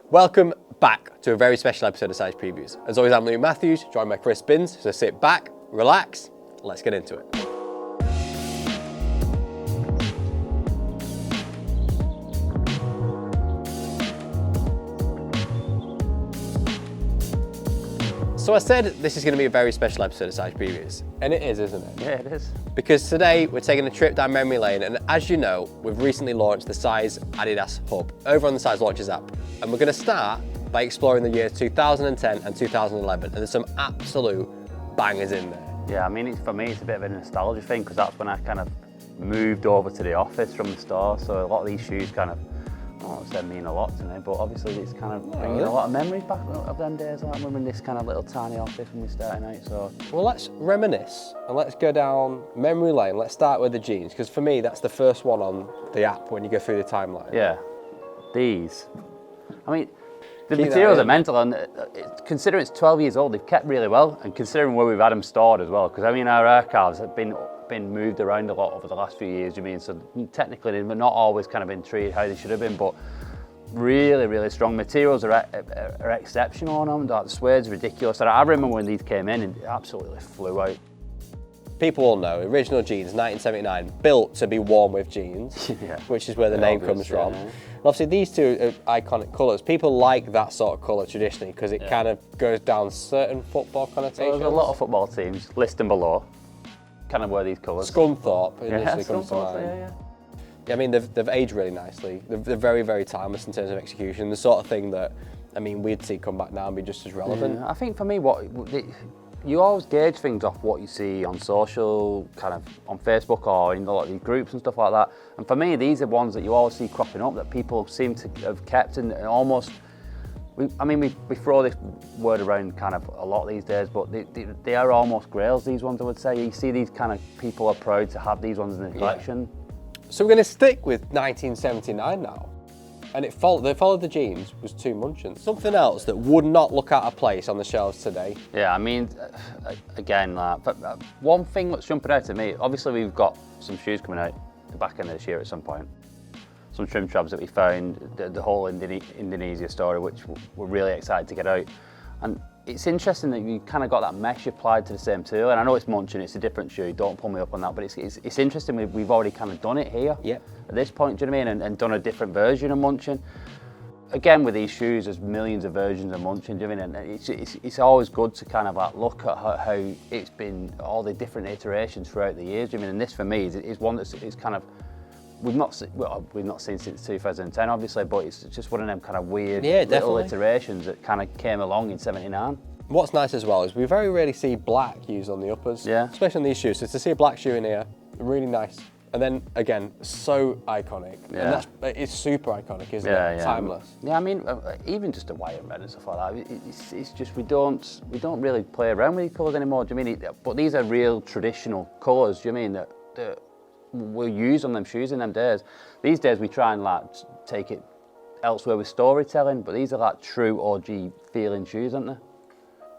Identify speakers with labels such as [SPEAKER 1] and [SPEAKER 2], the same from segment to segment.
[SPEAKER 1] Welcome back to a very special episode of Size Previews. As always, I'm Louis Matthews, joined by Chris Binns, so sit back, relax, let's get into it. So I said this is going to be a very special episode of Size Previews, and it is, isn't it?
[SPEAKER 2] Yeah, it is.
[SPEAKER 1] Because today we're taking a trip down memory lane, and as you know, we've recently launched the Size Adidas Hub over on the Size Launches app, and we're going to start by exploring the years 2010 and 2011, and there's some absolute bangers in there.
[SPEAKER 2] Yeah, I mean, for me, it's a bit of a nostalgia thing because that's when I kind of moved over to the office from the store. So a lot of these shoes kind of, I don't want to say mean a lot to me, but obviously it's kind of bringing a lot of memories back of them days, like when we were in this kind of little tiny office when we started out. So,
[SPEAKER 1] well, let's reminisce and let's go down memory lane. Let's start with the jeans, because for me, that's the first one on the app when you go through the timeline.
[SPEAKER 2] yeah, these. I mean, the materials are mental, and considering it's 12 years old, they've kept really well, and considering where we've had them stored as well, because I mean our archives have been moved around a lot over the last few years, so technically they've not always kind of been treated how they should have been, but really strong. Materials are exceptional on them. The suede's ridiculous. I remember when these came in and it absolutely flew out.
[SPEAKER 1] People all know Original Jeans 1979, built to be worn with jeans, which is where the name comes from.
[SPEAKER 2] Yeah.
[SPEAKER 1] And obviously these two are iconic colours. People like that sort of colour traditionally because it kind of goes down certain football connotations.
[SPEAKER 2] There's a lot of football teams, list them below, kind of wear these colours.
[SPEAKER 1] Scunthorpe initially comes to mind.
[SPEAKER 2] Yeah,
[SPEAKER 1] I mean, they've aged really nicely. They're very timeless in terms of execution. The sort of thing that, I mean, we'd see come back now and be just as relevant.
[SPEAKER 2] I think for me, you always gauge things off what you see on social, kind of on Facebook or in a lot of these groups and stuff like that. And for me, these are ones that you always see cropping up that people seem to have kept and almost. We throw this word around kind of a lot these days, but they are almost grails. These ones, I would say. You see these kind of people are proud to have these ones in the collection.
[SPEAKER 1] So we're going to stick with 1979 now. And they followed the jeans was two Munchens. Something else that would not look out of place on the shelves today.
[SPEAKER 2] Yeah, I mean, again, one thing that's jumping out at me, obviously we've got some shoes coming out the back end of this year at some point. Some trim trabs that we found, the whole Indonesia story, which we're really excited to get out. And it's interesting that you kind of got that mesh applied to the same tool. And I know it's München, it's a different shoe, don't pull me up on that, but it's interesting we've already kind of done it here.
[SPEAKER 1] Yep.
[SPEAKER 2] At this point, do you know what I mean? And done a different version of München. Again, with these shoes, there's millions of versions of München, do you know what I mean? And it's always good to kind of like look at how it's been, all the different iterations throughout the years, do you know what I mean? And this for me is one that's kind of, we've not seen since 2010, obviously, but it's just one of them kind of weird little iterations that kind of came along in '79.
[SPEAKER 1] What's nice as well is we very rarely see black used on the uppers, especially on these shoes. So to see a black shoe in here, really nice. And then again, so iconic.
[SPEAKER 2] Yeah.
[SPEAKER 1] And it's super iconic, isn't it? Timeless.
[SPEAKER 2] Yeah, I mean, even just the white and red and stuff like that. It's just we don't really play around with these colours anymore. Do you mean? But these are real traditional colours. Do you mean that we'll use on them shoes in them days? These days we try and like take it elsewhere with storytelling, but these are like true OG feeling shoes, aren't they?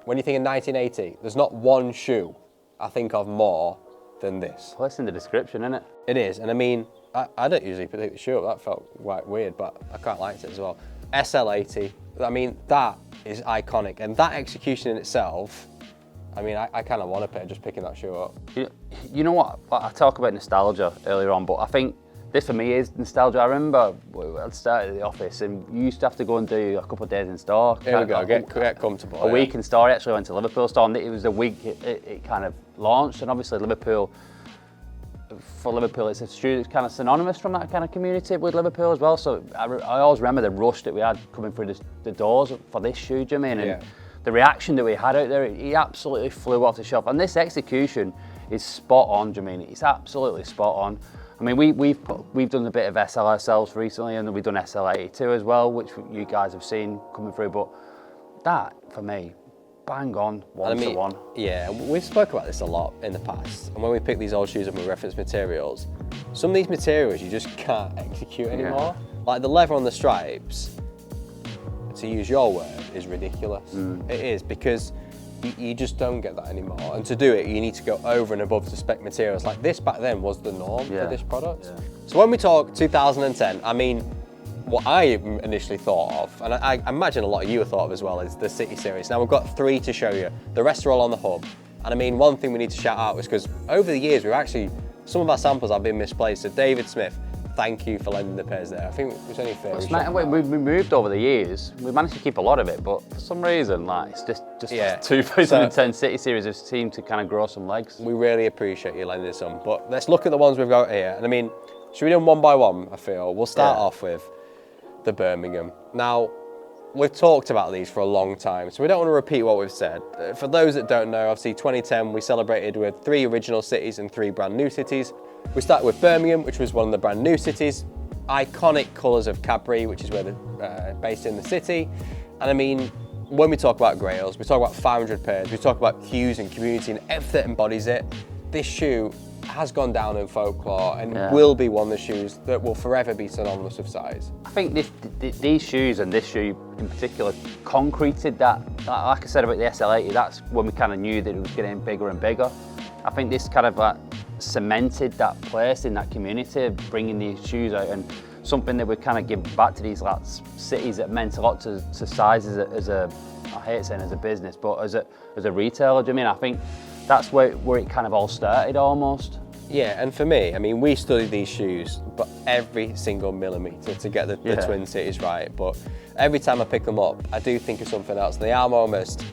[SPEAKER 1] When you think of 1980, there's not one shoe I think of more than this.
[SPEAKER 2] Well, it's in the description, isn't it?
[SPEAKER 1] It is, and I mean, I don't usually pick the shoe up. That felt quite weird, but I quite liked it as well. SL80, I mean, that is iconic, and that execution in itself, I mean, I kind of want to pay just picking that shoe up.
[SPEAKER 2] You know what? I talk about nostalgia earlier on, but I think this for me is nostalgia. I remember I'd started at the office and you used to have to go and do a couple of days in store.
[SPEAKER 1] Here we go, get comfortable.
[SPEAKER 2] A week in store. I actually went to Liverpool store and it was the week it kind of launched, and obviously Liverpool, it's a shoe that's kind of synonymous from that kind of community with Liverpool as well. So I always remember the rush that we had coming through the doors for this shoe, do you mean? And the reaction that we had out there, he absolutely flew off the shelf. And this execution is spot on, do you mean? It's absolutely spot on. I mean, we've done a bit of SL ourselves recently, and we've done SL82 as well, which you guys have seen coming through. But that, for me, bang on, one to one.
[SPEAKER 1] Yeah, we've spoke about this a lot in the past. And when we pick these old shoes up and we reference materials, some of these materials you just can't execute anymore. Like the leather on the stripes, to use your word, is ridiculous. It is, because you just don't get that anymore. And to do it, you need to go over and above the spec materials. Like this back then was the norm for this product. So when we talk 2010, I mean, what I initially thought of, and I imagine a lot of you have thought of as well, is the City Series. Now we've got 3 to show you. The rest are all on the hub. And I mean, one thing we need to shout out is because over the years, some of our samples have been misplaced. So David Smith, thank you for lending the pairs there. I think it was only fair.
[SPEAKER 2] We moved over the years. We managed to keep a lot of it, but for some reason, like it's just 2010 City Series has seemed to kind of grow some legs.
[SPEAKER 1] We really appreciate you lending some. But let's look at the ones we've got here. And I mean, should we do them one by one? I feel we'll start off with the Birmingham. Now, we've talked about these for a long time, so we don't want to repeat what we've said. For those that don't know, obviously 2010 we celebrated with 3 original cities and 3 brand new cities. We started with Birmingham, which was one of the brand new cities. Iconic colours of Cadbury, which is where they're based in the city. And I mean, when we talk about grails, we talk about 500 pairs, we talk about hues and community and everything that embodies it. This shoe has gone down in folklore and will be one of the shoes that will forever be synonymous with size.
[SPEAKER 2] I think these shoes and this shoe in particular concreted that, like I said about the SL80, that's when we kind of knew that it was getting bigger and bigger. I think this kind of cemented that place in that community, bringing these shoes out, and something that we kind of give back to these cities that meant a lot to size as a, I hate saying as a business, but as a retailer. Do you mean? I think that's where it kind of all started almost.
[SPEAKER 1] Yeah, and for me, I mean, we studied these shoes, but every single millimetre to get the Twin Cities right. But every time I pick them up, I do think of something else. They are almost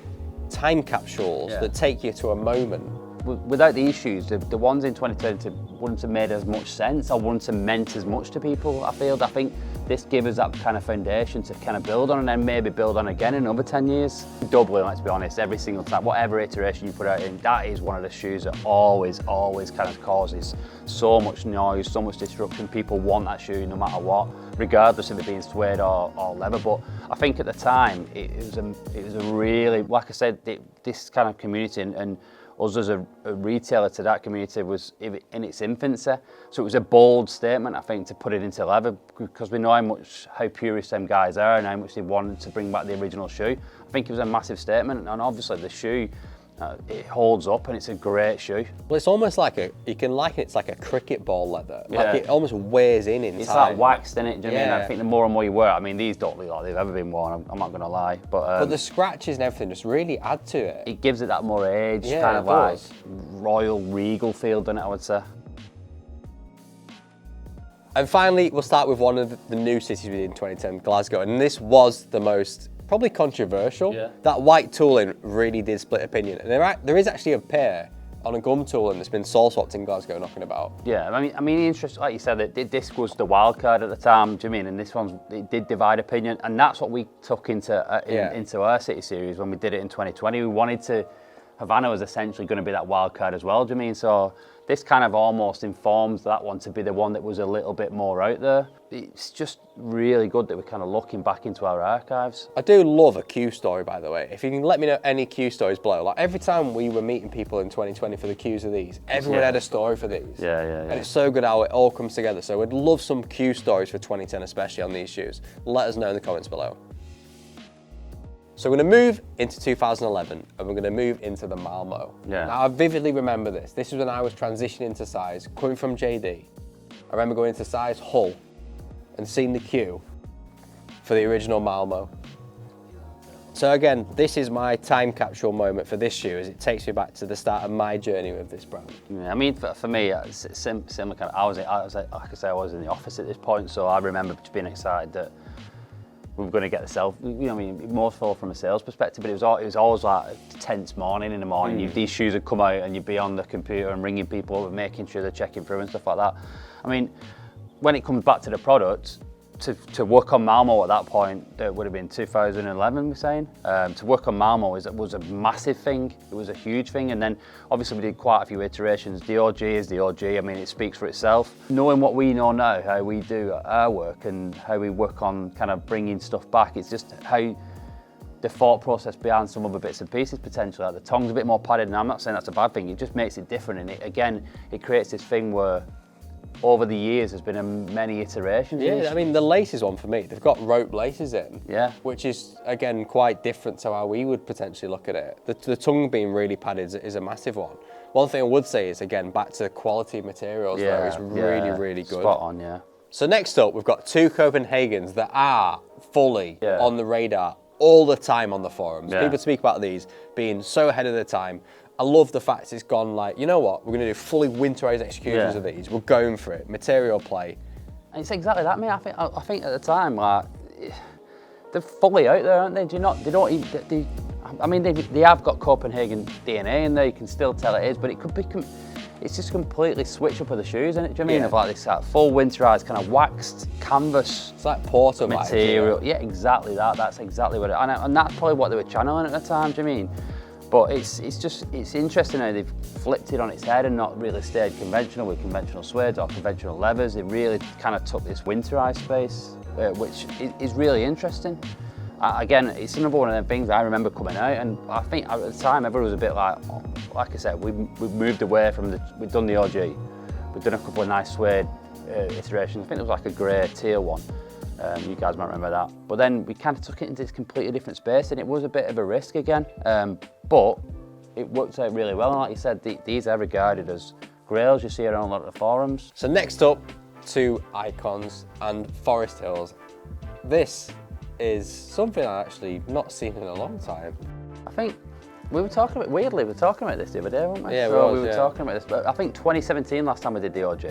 [SPEAKER 1] time capsules that take you to a moment.
[SPEAKER 2] Without these shoes, the ones in 2020 wouldn't have made as much sense or wouldn't have meant as much to people, I feel. I think this gives us that kind of foundation to kind of build on and then maybe build on again in another 10 years. Doubling, let's be honest, every single time, whatever iteration you put out in, that is one of the shoes that always kind of causes so much noise, so much disruption. People want that shoe no matter what, regardless of it being suede or leather. But I think at the time, it was a really, like I said, this kind of community and us as a retailer to that community was in its infancy. So it was a bold statement, I think, to put it into leather, because we know how purist them guys are and how much they wanted to bring back the original shoe. I think it was a massive statement, and obviously the shoe, it holds up and it's a great shoe.
[SPEAKER 1] Well, it's almost like you can liken it's like a cricket ball leather. Like it almost wears in time.
[SPEAKER 2] It's like waxed, isn't it? Do you know what I mean? I think the more and more you wear it, I mean, these don't look like they've ever been worn, I'm not going to lie. But
[SPEAKER 1] the scratches and everything just really add to it.
[SPEAKER 2] It gives it that more age, kind of like royal, regal feel, doesn't it, I would say.
[SPEAKER 1] And finally, we'll start with one of the new cities we did in 2010, Glasgow. And this was the most probably controversial. That white tooling really did split opinion. And there is actually a pair on a gum tooling that's been sole swapped in Glasgow knocking about.
[SPEAKER 2] Yeah, I mean, interesting, like you said, that this was the wild card at the time, do you mean? And this one, it did divide opinion, and that's what we took into our City Series when we did it in 2020. We wanted to, Havana was essentially going to be that wild card as well, do you mean? So this kind of almost informs that one to be the one that was a little bit more out there. It's just really good that we're kind of looking back into our archives.
[SPEAKER 1] I do love a Q story, by the way. If you can let me know any Q stories below. Like every time we were meeting people in 2020 for the Qs of these, everyone had a story for these.
[SPEAKER 2] And
[SPEAKER 1] it's so good how it all comes together. So we'd love some Q stories for 2010, especially on these shoes. Let us know in the comments below. So we're going to move into 2011 and we're going to move into the Malmö. Now I vividly remember this. This was when I was transitioning to size, coming from JD. I remember going into size Hull and seeing the queue for the original Malmö. So again, this is my time capsule moment for this shoe, as it takes me back to the start of my journey with this brand.
[SPEAKER 2] Yeah, I mean, for me, it's similar kind of, I was like I say, I was in the office at this point, so I remember just being excited that we were going to get the sale. You know, I mean, more so from a sales perspective, but it was always like a tense morning in the morning. These shoes would come out and you'd be on the computer and ringing people up and making sure they're checking through and stuff like that. I mean, when it comes back to the product, to work on Malmö at that point, that would have been 2011, we're saying. To work on Malmö was a massive thing. It was a huge thing. And then obviously we did quite a few iterations. The OG is the OG. I mean, it speaks for itself. Knowing what we know now, how we do our work and how we work on kind of bringing stuff back, it's just how the thought process behind some other bits and pieces potentially. Like the tongue's a bit more padded, and I'm not saying that's a bad thing. It just makes it different. And it creates this thing where over the years there's been many iterations.
[SPEAKER 1] Yeah, I mean the laces one for me, they've got rope laces in, which is again quite different to how we would potentially look at it. The tongue being really padded is a massive one. One thing I would say is again back to the quality of materials though, is really good.
[SPEAKER 2] Spot on, yeah.
[SPEAKER 1] So next up, we've got two Copenhagens that are fully on the radar all the time on the forums. People speak about these being so ahead of their time. I love the fact it's gone like, you know what, we're going to do fully winterized executions of these. We're going for it. Material play.
[SPEAKER 2] And it's exactly that, mate. I think at the time, like, they're fully out there, aren't they? Do you not? They don't even. I mean, they have got Copenhagen DNA in there. You can still tell it is, but it could be. It's just completely switch up of the shoes, isn't it? Do you know what I mean? Of like this full winterized kind of waxed canvas.
[SPEAKER 1] It's like porter
[SPEAKER 2] material. Yeah, exactly that. That's exactly what it. And that's probably what they were channeling at the time. Do you know what I mean? But it's interesting how they've flipped it on its head and not really stayed conventional with conventional suede or conventional leathers. They really kind of took this winterized space, which is really interesting. Again, it's another one of them things I remember coming out, and I think at the time everyone was a bit like I said, we've moved away from we've done the OG, we've done a couple of nice suede iterations. I think there was like a grey teal one. You guys might remember that. But then we kind of took it into this completely different space, and it was a bit of a risk again. But it worked out really well, and like you said, these are regarded as grails you see around a lot of the forums.
[SPEAKER 1] So next up, two icons and Forest Hills. This is something I've actually not seen in a long time.
[SPEAKER 2] I think we were talking about, weirdly, we were talking about this the other day, weren't we?
[SPEAKER 1] Yeah,
[SPEAKER 2] we were talking about this, but I think 2017 last time we did the OG.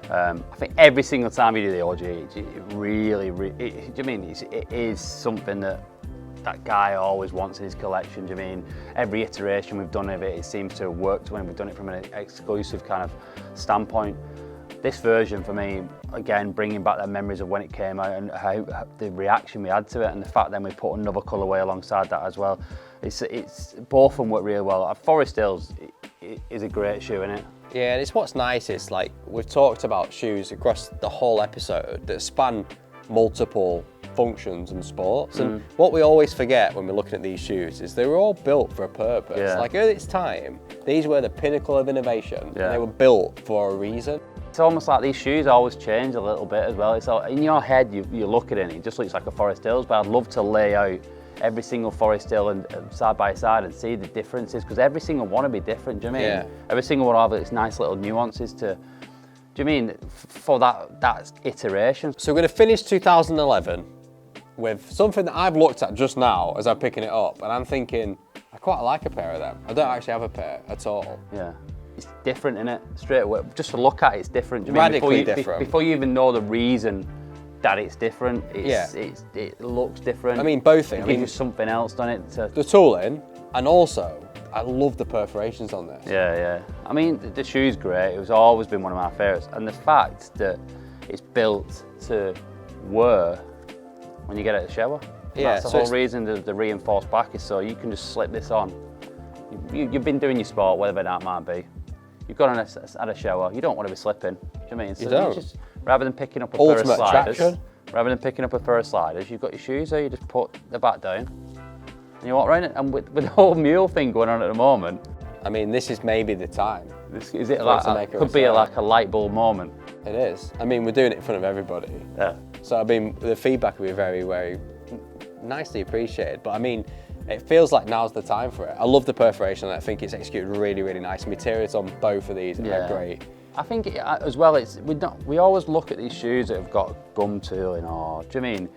[SPEAKER 2] I think every single time you do the OG, it really, do you mean it is something that guy always wants in his collection? Do you mean every iteration we've done of it, it seems to have worked when we've done it from an exclusive kind of standpoint. This version for me, again, bringing back the memories of when it came out and how the reaction we had to it, and the fact then we put another colourway alongside that as well. It's both of them work really well. Forest Hills is a great shoe, isn't it?
[SPEAKER 1] Yeah, and it's what's nice is like we've talked about shoes across the whole episode that span multiple functions and sports, and what we always forget when we're looking at these shoes is they were all built for a purpose. Like at its time, these were the pinnacle of innovation. And they were built for a reason.
[SPEAKER 2] It's almost like these shoes always change a little bit as well. It's all, in your head, you look at it and it just looks like a Forest Hills, but I'd love to lay out every single Forest Hill and side by side and see the differences, because every single one will be different, do you know what I mean? Every single one will have its nice little nuances to, do you mean, for that iteration.
[SPEAKER 1] So we're going to finish 2011 with something that I've looked at just now as I'm picking it up, and I'm thinking, I quite like a pair of them. I don't actually have a pair at all.
[SPEAKER 2] Yeah. It's different, innit? Straight away, just to look at it, it's different.
[SPEAKER 1] Radically different.
[SPEAKER 2] Before you even know the reason that it's different, it looks different.
[SPEAKER 1] I mean, both things.
[SPEAKER 2] It gives you something else, doesn't it?
[SPEAKER 1] The tooling, and also, I love the perforations on this.
[SPEAKER 2] Yeah. I mean, the shoe's great. It was always been one of my favourites. And the fact that it's built to wear when you get out of the shower.
[SPEAKER 1] Yeah,
[SPEAKER 2] that's the whole reason the reinforced back is so you can just slip this on. You've been doing your sport, whatever that might be. You've gone and had a shower. You don't want to be slipping. Do you know what I mean? So
[SPEAKER 1] you don't.
[SPEAKER 2] Just, rather than picking up a
[SPEAKER 1] Ultimate
[SPEAKER 2] pair of sliders,
[SPEAKER 1] traction.
[SPEAKER 2] rather than picking up a pair of sliders, you've got your shoes there. You just put the back down, and you walk around it. And with the whole mule thing going on at the moment,
[SPEAKER 1] I mean, this is maybe the time.
[SPEAKER 2] Is it like could be like a light bulb moment?
[SPEAKER 1] It is. I mean, we're doing it in front of everybody.
[SPEAKER 2] Yeah.
[SPEAKER 1] So I mean, the feedback will be very, very nicely appreciated. But I mean, it feels like now's the time for it. I love the perforation, and I think it's executed really, really nice. Materials on both of these are great.
[SPEAKER 2] I think as well, we always look at these shoes that have got gum tooling, or do you mean?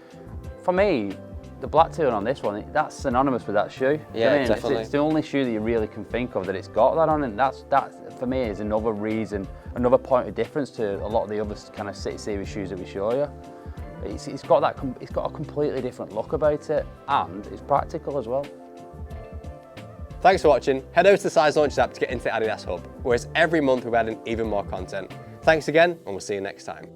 [SPEAKER 2] For me, the black tooling on this one, that's synonymous with that shoe.
[SPEAKER 1] Yeah, definitely.
[SPEAKER 2] It's the only shoe that you really can think of that it's got that on, and that for me is another reason, another point of difference to a lot of the other kind of City Series shoes that we show you. It's got a completely different look about it, and it's practical as well.
[SPEAKER 1] Thanks for watching. Head over to the Size Launches app to get into the Adidas Hub, whereas every month we're adding even more content. Thanks again, and we'll see you next time.